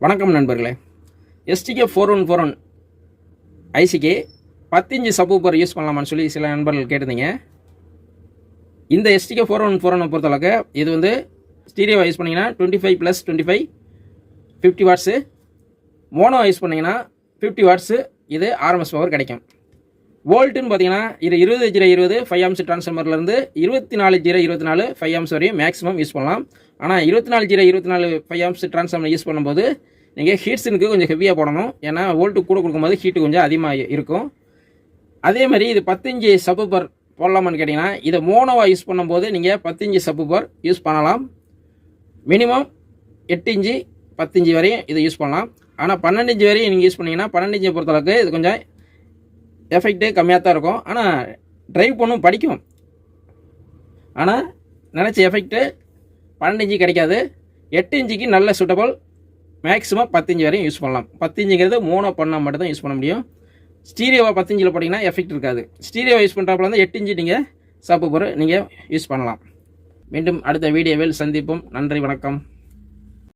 வணக்கம் நண்பர்களே. SDK 4141 ஐசிக்கு 10 inch subwoofer use பண்ணலாமான்னு சொல்லி சில நண்பர்கள் கேட்டிருந்தீங்க. இந்த எஸ்டிகே 4141 பொறுத்தளவுக்கு இது வந்து ஸ்டீரியோவை யூஸ் பண்ணிங்கன்னா 25+25 50 வாட்ஸு, மோனோ யூஸ் பண்ணிங்கன்னா 50 வாட்ஸு. இது ஆர்எம்எஸ் பவர் கிடைக்கும். வோல்ட்டுன்னு பார்த்தீங்கன்னா இது 20/20 5 ஆம்ஸ் ட்ரான்ஸ்ஃபார்மர்லேருந்து 24/24 5 ஆம்ஸ் வரையும் மேக்ஸிமம் யூஸ் பண்ணலாம். ஆனால் 24/24 5 ஆம்ஸ் ட்ரான்ஸ்ஃபார்மர் யூஸ் பண்ணும்போது நீங்கள் ஹீட்ஸுக்கு கொஞ்சம் ஹெவியாக போடணும். ஏன்னா வோல்ட்டு கூட கொடுக்கும்போது ஹீட்டு கொஞ்சம் அதிகமாக இருக்கும். அதே மாதிரி இது 10 இன்ச்சு சப்வூஃபர் போடலாமான்னு கேட்டிங்கன்னா இதை மோனோவாக யூஸ் பண்ணும்போது நீங்கள் 10 இன்ச்சு சப்வூஃபர் யூஸ் பண்ணலாம். மினிமம் 8 இன்ச்சு 10 இன்ச்சு வரையும் இதை யூஸ் பண்ணலாம். ஆனால் 12 இன்ச்சு வரையும் நீங்கள் யூஸ் பண்ணிங்கன்னா 12 இன்ச்சை பொறுத்தளவுக்கு இது கொஞ்சம் எஃபெக்ட்டு கம்மியாக தான் இருக்கும். ஆனால் ட்ரைவ் பண்ணும் படிக்கும். ஆனால் நினச்ச எஃபெக்ட்டு 12 இன்ச்சு கிடைக்காது. 8 இன்ச்சுக்கு நல்ல சூட்டபிள். மேக்ஸிமம் 10 இன்ச்சு வரையும் யூஸ் பண்ணலாம். 10 இன்ச்சுங்கிறது மோனோ பண்ணால் மட்டும் தான் யூஸ் பண்ண முடியும். ஸ்டீரியோவை 10 இன்ச்சில் போட்டிங்கன்னா எஃபெக்ட் இருக்காது. ஸ்டீரியோவை யூஸ் பண்ணுறப்பல வந்து 8 இன்ச்சு நீங்கள் சப்வூஃபர் நீங்கள் யூஸ் பண்ணலாம். மீண்டும் அடுத்த வீடியோவில் சந்திப்போம். நன்றி, வணக்கம்.